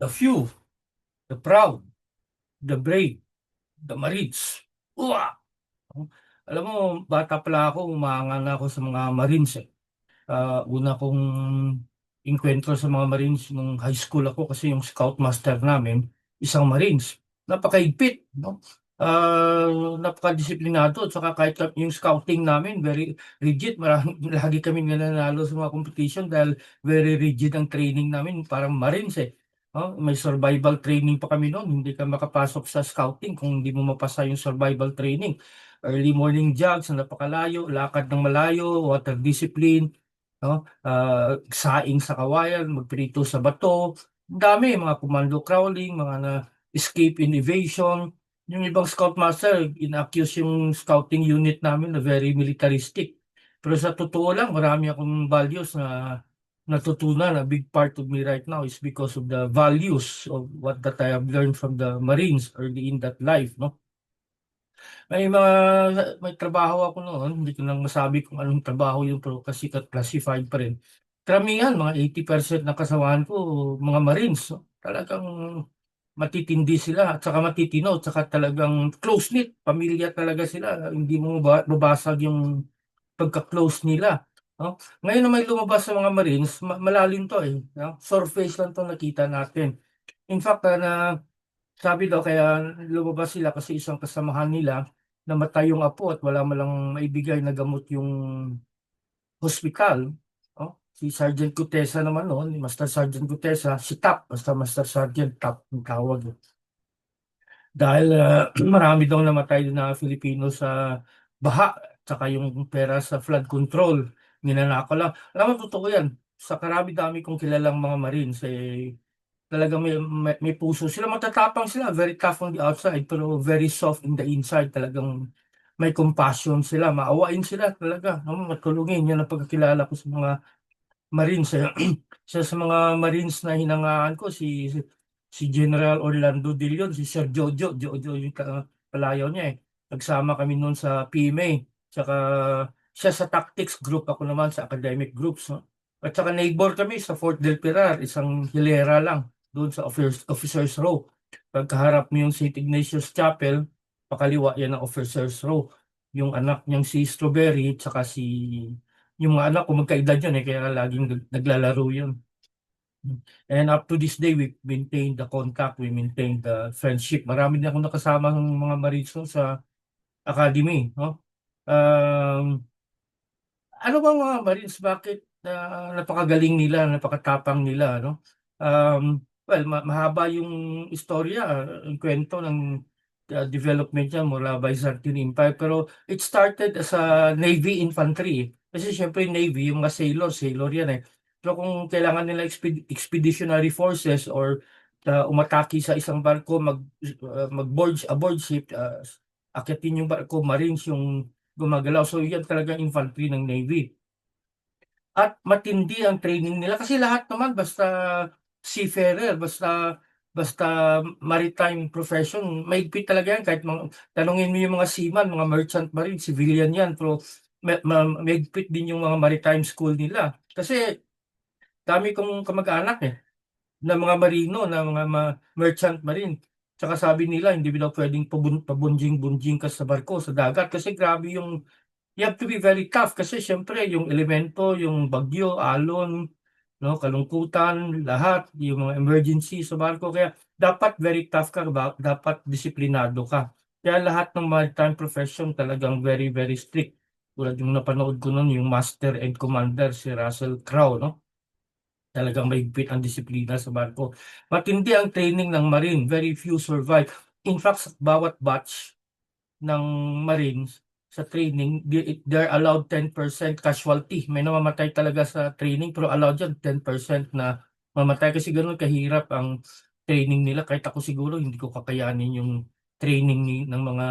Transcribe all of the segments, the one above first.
The few, the proud, the brave, the Marines. Uwa! Alam mo, bata pala ako, umanga na ako sa mga Marines eh. Una kong inkwentro sa mga Marines nung high school ako kasi yung scoutmaster namin, isang Marines. Napakaigpit, no? Napakadisiplinado, at saka kahit yung scouting namin, very rigid. Lagi kami nananalo sa mga competition dahil very rigid ang training namin, parang Marines eh. Oh, may survival training pa kami noon. Hindi ka makapasok sa scouting kung hindi mo mapasa yung survival training. Early morning jogs na napakalayo, lakad ng malayo, water discipline, no? Saing sa kawayan, magprito sa bato. Ang dami, mga commando crawling, mga na escape in evasion. Yung ibang scoutmaster, in-accuse yung scouting unit namin na very militaristic. Pero sa totoo lang, marami akong values na natutunan. A big part of me right now is because of the values of what that I have learned from the Marines early in that life, no? May trabaho ako noon, hindi ko lang masabi kung anong trabaho yun pero kasi classified pa rin. Karamihan, mga 80% ng kasamahan ko, mga Marines. So, talagang matitindi sila at saka matitino at saka talagang close-knit, pamilya talaga sila. Hindi mo babasag yung pagka-close nila. No? Ngayon na may lumabas sa mga Marines, malalim to eh. No? Surface lang to nakita natin. In fact, sabi daw kaya lumabas sila kasi isang kasamahan nila namatay yung apo at wala malang maibigay na gamot yung hospital. Oh, si Sergeant Gutesa naman noon, ni Master Sergeant Gutesa, si TAP, basta Master Sergeant TAP ang tawag. Dahil marami daw namatay na Filipino sa baha, tsaka yung pera sa flood control. Ninanakaw lang. Alam mo, totoo yan. Sa karami-dami kong kilalang mga Marines, talagang may puso sila. Matatapang sila, very tough on the outside, pero very soft in the inside. Talagang may compassion sila, maawain sila talaga. No? Matulungin, yan ang pagkakilala ko sa mga Marines. Isa sa mga Marines na hinangaan ko, si General Orlando De Leon, si Sir Jojo yung palayaw niya eh. Nagsama kami noon sa PMA. Tsaka siya sa tactics group, ako naman sa academic groups. No? At saka neighbor kami sa Fort Del Pilar, isang hilera lang doon sa Officers Row. Pagkaharap mo yung St. Ignatius Chapel, pakaliwa yan ang Officers Row. Yung anak niyang si Strawberry, tsaka yung mga anak ko magkaedad yun eh, kaya laging naglalaro yun. And up to this day, we maintain the contact, we maintain the friendship. Marami din ako nakasama ng mga Maritso sa academy, no? Um, ano bang mga Marines, bakit napakagaling nila, napakatapang nila, no? Well, mahaba yung istorya, yung kwento ng development niya mula Byzantine Empire, pero it started as a Navy infantry. Kasi syempre Navy, yung mga sailor yan eh. Pero kung kailangan nila expeditionary forces or umatake sa isang barko, aboard ship, akitin yung barko, Marines yung gumagalaw. So yan talaga infantry ng Navy. At matindi ang training nila kasi lahat naman basta seafarer, basta maritime profession, maigpit talaga yan kahit tanungin mo yung mga seaman, mga merchant marine, civilian yan, pero maigpit din yung mga maritime school nila. Kasi dami kong kamag-anak eh, na mga marino, na mga merchant marine. Tsaka sabi nila, hindi daw pwedeng pabunjing-bunjing ka sa barko, sa dagat kasi grabe yung you have to be very tough kasi syempre yung elemento, yung bagyo, alon, no, kalungkutan, lahat, yung mga emergency sa barko. Kaya dapat very tough ka, dapat disiplinado ka. Kaya lahat ng maritime profession talagang very, very strict. Tulad yung napanood ko noon, yung Master and Commander, si Russell Crowe, no? Talagang mahigpit ang disiplina sa barko. Matindi ang training ng Marine, very few survive. In fact, sa bawat batch ng Marines sa training, they're allowed 10% casualty. May namamatay talaga sa training pero allowed yan 10% na mamatay kasi ganoon kahirap ang training nila. Kahit ako siguro hindi ko kakayanin yung training ng mga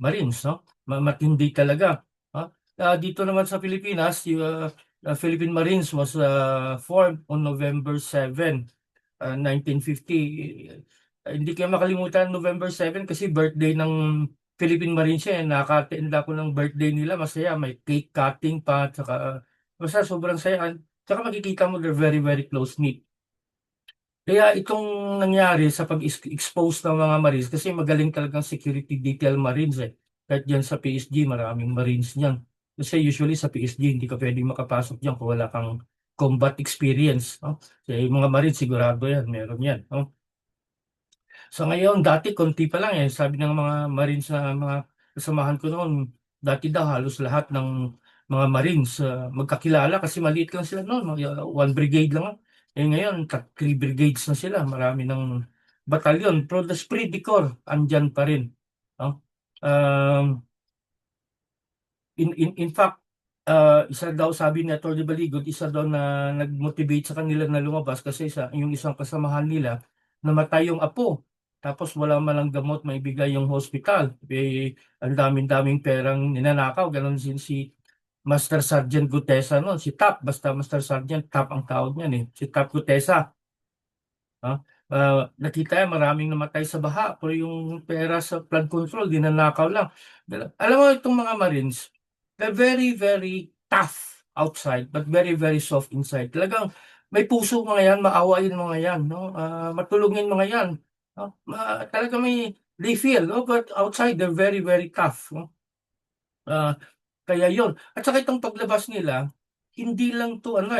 Marines, no? Matindi talaga. Ha? Dito naman sa Pilipinas, yung Philippine Marines was formed on November 7, 1950. Hindi kayo makalimutan November 7 kasi birthday ng Philippine Marines siya. Nakaka-attend ako ng birthday nila. Masaya. May cake cutting pa. Tsaka, basta sobrang saya. Tsaka makikita mo they're very, very close-knit. Kaya itong nangyari sa pag-expose ng mga Marines, kasi magaling talagang security detail Marines eh. Kahit dyan sa PSG, maraming Marines niyan. Kasi usually sa PSG, hindi ka pwedeng makapasok dyan kung wala kang combat experience. No? Kasi yung mga Marines, sigurado yan, meron yan. No? So ngayon, dati konti pa lang eh. Sabi ng mga Marines na mga kasamahan ko noon, dati daw halos lahat ng mga Marines magkakilala kasi maliit lang sila noon. One brigade lang. Eh ngayon, three brigades na sila. Marami ng batalyon. Pero the esprit de corps, andyan pa rin. No? Um, in fact, isa daw sabi ni Atty. Baligod, isa daw na nag-motivate sa kanila na lumabas kasi yung isang kasamahan nila namatay yung apo. Tapos wala man lang gamot maibigay yung hospital. Eh, ang daming-daming perang ninanakaw. Ganon si Master Sergeant Gutesa no, si TAP, basta Master Sergeant, TAP ang tawag niyan eh. Si TAP Gutesa. Ha? Nakita maraming namatay sa baha pero yung pera sa flood control dinanakaw lang. Alam mo itong mga Marines, they're very very tough outside but very very soft inside. Talagang may puso mga yan, maawain mga yan, no? Matulungin mga yan. No? Talaga may they feel, no? But outside they're very very tough. No? Ah, Kaya yon. At saka itong paglabas nila, hindi lang to ano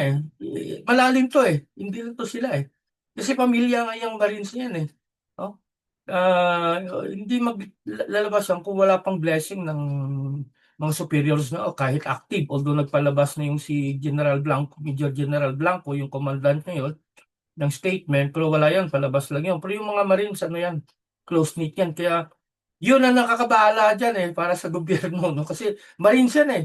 malalim to eh. Hindi lang to sila eh. Kasi pamilya nga yung Marines niyan eh. No? Ah, hindi maglalabas yan kung wala pang blessing ng mga superiors na o kahit active. Although nagpalabas na yung si General Blanco, Major General Blanco, yung commandant ngayon, ng statement, pero wala yan, palabas lang yun. Pero yung mga Marines, ano yan, close-knit yan. Kaya yun ang nakakabahala dyan eh, para sa gobyerno, no? Kasi Marines yan eh,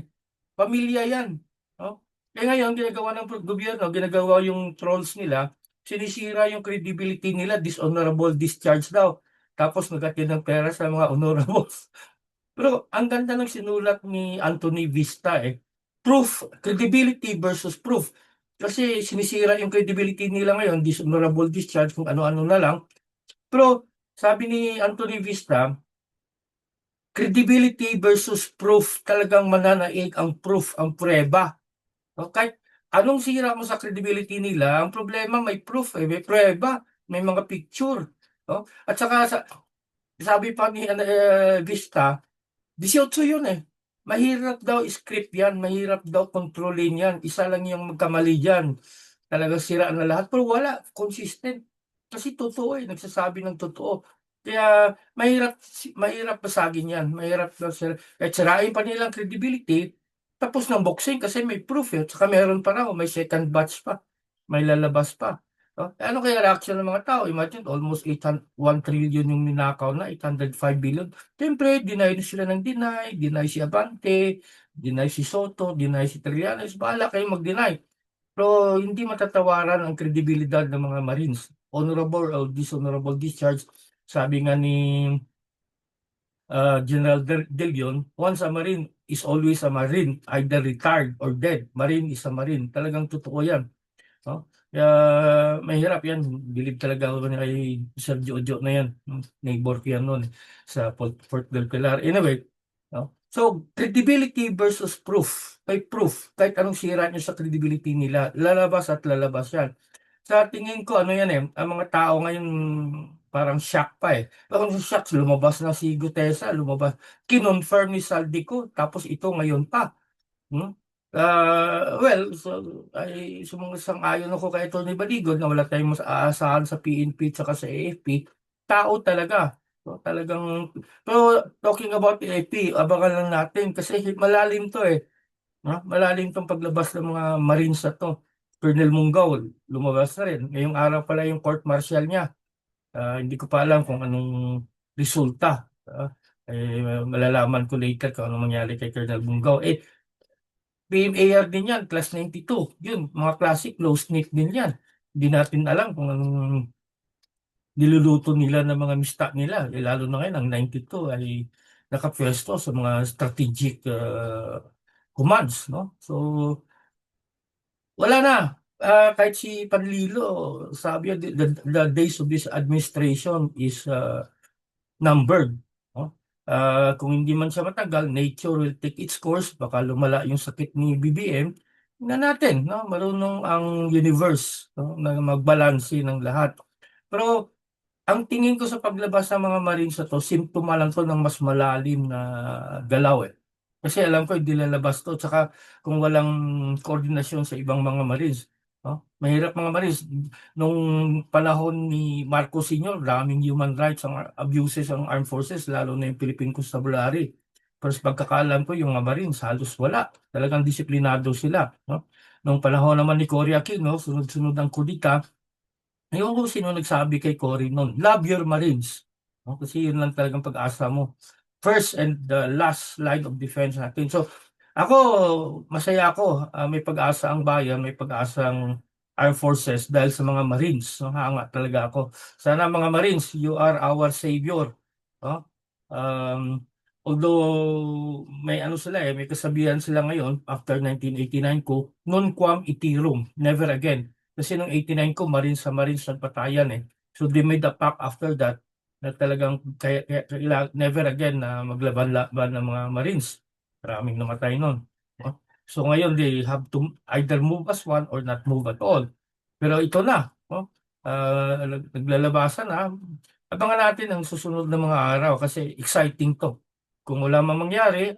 pamilya yan. No? Eh ngayon, ginagawa ng gobyerno, ginagawa yung trolls nila, sinisira yung credibility nila, dishonorable discharge daw. Tapos nagatin ng pera sa mga honorables. Pero ang ganda ng sinulat ni Anthony Vista eh. Proof, credibility versus proof. Kasi sinisira yung credibility nila ngayon, dishonorable discharge, kung ano-ano na lang. Pero sabi ni Anthony Vista, credibility versus proof, talagang mananaig ang proof, ang prueba. No? Kahit anong sira mo sa credibility nila, ang problema may proof, may prueba, may mga picture. No? At saka sabi pa ni Vista, 18 yun eh. Mahirap daw script yan, mahirap daw kontrolin yan. Isa lang yung magkamali dyan. Talagang siraan na lahat. Pero wala, consistent. Kasi totoo eh, nagsasabi ng totoo. Kaya mahirap basagin yan. Mahirap daw sila. Kahit sirain pa nilang credibility, tapos ng boxing kasi may proof eh. Tsaka meron pa raw, may second batch pa. May lalabas pa. No? Ano kaya reaction ng mga tao? Imagine, almost 1 trillion yung ninakaw na, 805 billion. Siyempre, deny na sila ng deny si Abante, deny si Soto, deny si Trillanes, bahala kayo mag-deny. Pero hindi matatawaran ang kredibilidad ng mga Marines. Honorable or dishonorable discharge. Sabi nga ni General De Leon, once a Marine is always a Marine, either retired or dead. Marine is a Marine. Talagang totoo yan. No? Kaya mahirap yan. Bilib talaga ako na kay Sir Jojo na yan. Neighbor ko yan noon sa Fort del Pilar. Anyway, no? So, credibility versus proof. May proof. Kahit anong sira nyo sa credibility nila, lalabas at lalabas yan. Sa tingin ko, ano yan ang mga tao ngayon parang shock pa eh. Parang shock, lumabas na si Gutesa, lumabas. Kinonfirm ni Saldico, tapos ito ngayon pa. Hmm? Well, so, ay sumasang-ayon ako kay Tony Baligod na wala tayong mas aasahan sa PNP at sa AFP. Tao talaga. So, talagang, pero talking about AFP, abangan lang natin kasi malalim to eh. Malalim tong paglabas ng mga Marines na to. Colonel Mungaw, lumabas na rin. Ngayong araw pala yung court martial niya. Hindi ko pa alam kung anong resulta. Malalaman ko later kung anong mangyari kay Colonel Mungaw. PMAR din yan, class 92. Yun, mga classic, close-knit din yan. Hindi natin alam kung anong niluluto nila ng mga mista nila. Lalo na ngayon, ang 92 ay nakapwesto sa mga strategic commands. No? So, wala na. Kahit si Panlilo, sabi niya, the days of this administration is numbered. No? Kung hindi man siya matagal, nature will take its course. Baka lumala yung sakit ni BBM. Na natin, no? Marunong ang universe, no? Na magbalanse ng lahat. Pero ang tingin ko sa paglabas ng mga Marines na 'to, simptoma lang 'to ng mas malalim na galaw, eh. Kasi alam ko hindi lalabas 'to, tsaka kung walang koordinasyon sa ibang mga Marines, 'no? Mahirap mga Marines. Nung panahon ni Marcos Sr., daming human rights ang abuses ang armed forces, lalo na yung Philippine Constabulary. Pero sa pagkakaalam ko yung mga Marines halos wala, talagang disiplinado sila, 'no? Nung panahon naman ni Cory Aquino, sunod-sunod ang kudita. Ewan ko sino nagsabi kay Cory no'n, "Love your Marines." 'No, kasi 'yun lang talagang pag-asa mo. First and the last line of defense natin. So, ako masaya ako, may pag-asa ang bayan, may pag-asa ang armed forces dahil sa mga Marines. Nanganganga talaga ako. Sana mga Marines, you are our savior, 'no? Although may ano sila, may kasabihan sila ngayon after 1989 coup, "Non quam itirum, never again." Kasi nung 89 ko Marines sa Marines nagpatayan, eh. So they made a pact after that na talagang never again na maglaban-laban ng mga Marines. Maraming namatay nun, 'no? So ngayon they have to either move as one or not move at all. Pero ito na, 'no, naglalabasan na. Abangan natin ang susunod na mga araw kasi exciting 'to. Kung wala mang mangyari,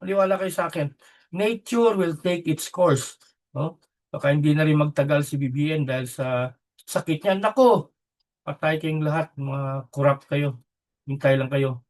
maniwala kayo sa'kin, nature will take its course, 'no? Baka hindi na rin magtagal si BBM dahil sa sakit niya. Naku, patay kayong lahat, mga korap kayo. Hintay lang kayo.